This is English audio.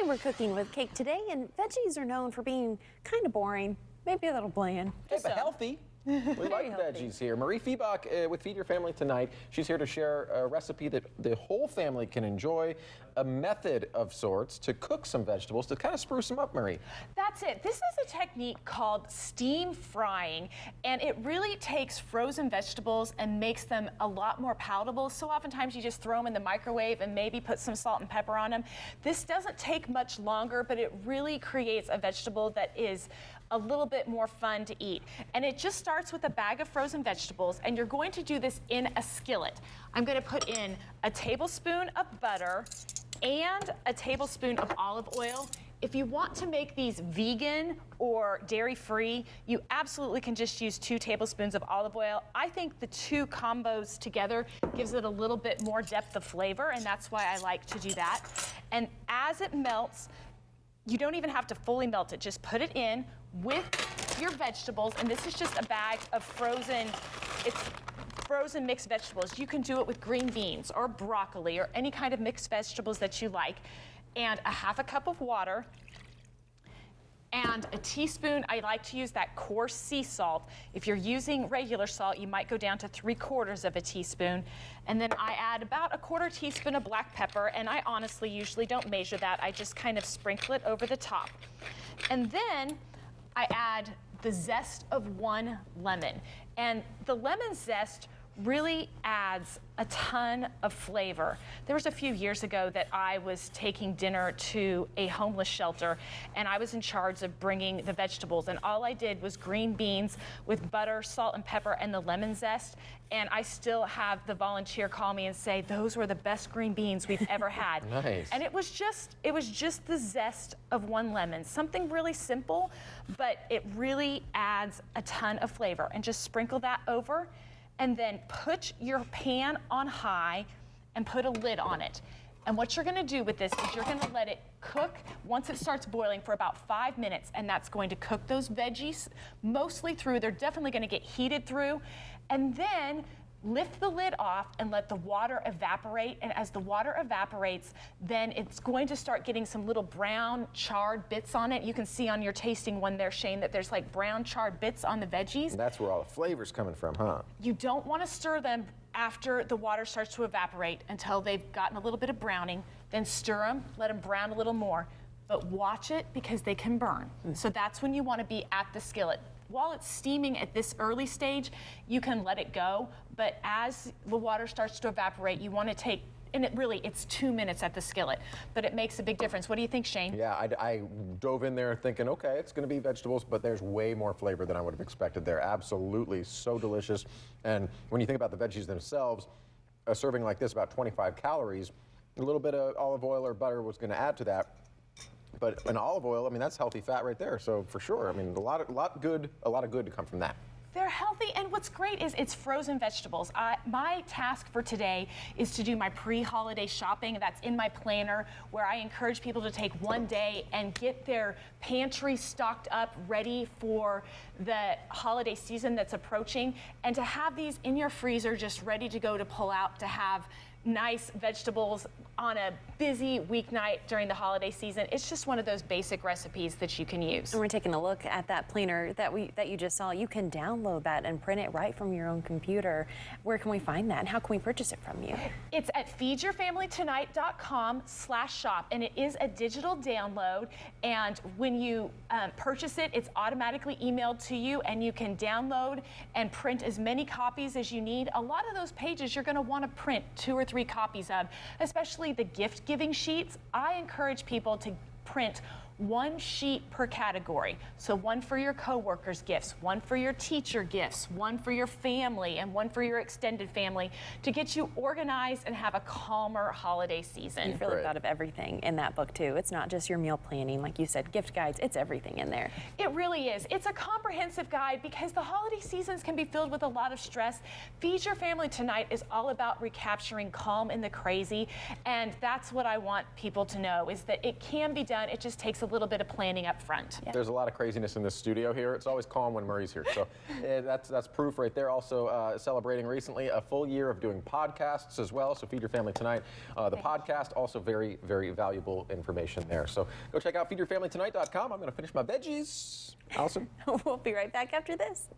Hey, we're cooking with cake today, and veggies are known for being kind of boring, maybe a little bland. Hey, but healthy. We like healthy. veggies here. Mariefiebach with Feed Your Family tonight. She's here to share a recipe that the whole family can enjoy, a method of sorts to cook some vegetables to kind of spruce them up, Marie. That's it. This is a technique called steam frying, and it really takes frozen vegetables and makes them a lot more palatable. So oftentimes you just throw them in the microwave and maybe put some salt and pepper on them. This doesn't take much longer, but it really creates a vegetable that is a little bit more fun to eat. And it just starts with a bag of frozen vegetables, and you're going to do this in a skillet. I'm going to put in a tablespoon of butter and a tablespoon of olive oil. If you want to make these vegan or dairy-free, you absolutely can just use 2 tablespoons of olive oil. I think the 2 combos together gives it a little bit more depth of flavor, and that's why I like to do that. And as it melts, you don't even have to fully melt it. Just put it in with your vegetables, and this is just a bag of frozen mixed vegetables. You can do it with green beans or broccoli or any kind of mixed vegetables that you like. And a half a cup of water, and a teaspoon. I like to use that coarse sea salt. If you're using regular salt, you might go down to 3/4 of a teaspoon. And then I add about a 1/4 teaspoon of black pepper, and I honestly usually don't measure that. I just kind of sprinkle it over the top. And then I add the zest of 1 lemon. And the lemon zest really adds a ton of flavor. There was a few years ago that I was taking dinner to a homeless shelter, and I was in charge of bringing the vegetables, and all I did was green beans with butter, salt, and pepper, and the lemon zest. And I still have the volunteer call me and say, those were the best green beans we've ever had. Nice. And it was just the zest of 1 lemon. Something really simple, but it really adds a ton of flavor. And just sprinkle that over, and then put your pan on high and put a lid on it. And what you're gonna do with this is you're gonna let it cook once it starts boiling for about 5 minutes, and that's going to cook those veggies mostly through. They're definitely gonna get heated through. And then lift the lid off and let the water evaporate. And as the water evaporates, then it's going to start getting some little brown charred bits on it. You can see on your tasting one there, Shane, that there's like brown charred bits on the veggies. And that's where all the flavor's coming from, huh? You don't want to stir them after the water starts to evaporate until they've gotten a little bit of browning. Then stir them, let them brown a little more. But watch it because they can burn. So that's when you want to be at the skillet. While it's steaming at this early stage, you can let it go, but as the water starts to evaporate, you want to take, and it's 2 minutes at the skillet, but it makes a big difference. What do you think, Shane? Yeah, I dove in there thinking, okay, it's going to be vegetables, but there's way more flavor than I would have expected there. Absolutely, so delicious. And when you think about the veggies themselves, a serving like this, about 25 calories, a little bit of olive oil or butter was going to add to that. But an olive oil, I mean, that's healthy fat right there. So for sure, I mean, a lot of good to come from that. They're healthy, and what's great is it's frozen vegetables. My task for today is to do my pre-holiday shopping. That's in my planner, where I encourage people to take 1 day and get their pantry stocked up, ready for the holiday season that's approaching, and to have these in your freezer just ready to go to pull out, to have nice vegetables on a busy weeknight during the holiday season. It's just one of those basic recipes that you can use. And we're taking a look at that planner that you just saw. You can download that and print it right from your own computer. Where can we find that, and how can we purchase it from you? It's at feedyourfamilytonight.com/shop, and it is a digital download. And when you purchase it, it's automatically emailed to you, and you can download and print as many copies as you need. A lot of those pages you're going to want to print 2 or 3 copies of, especially the gift giving sheets. I encourage people to print 1 sheet per category. So 1 for your coworkers' gifts, 1 for your teacher gifts, 1 for your family, and 1 for your extended family, to get you organized and have a calmer holiday season. You've really thought of everything in that book too. It's not just your meal planning, like you said, gift guides, it's everything in there. It really is. It's a comprehensive guide because the holiday seasons can be filled with a lot of stress. Feed Your Family Tonight is all about recapturing calm in the crazy, and that's what I want people to know, is that it can be done. It just takes a little bit of planning up front. There's a lot of craziness in this studio here. It's always calm when Marie's here. So that's proof right there. Also celebrating recently a full year of doing podcasts as well. So Feed Your Family Tonight. The podcast, also very, very valuable information there. So go check out feedyourfamilytonight.com. I'm going to finish my veggies. Allison? We'll be right back after this.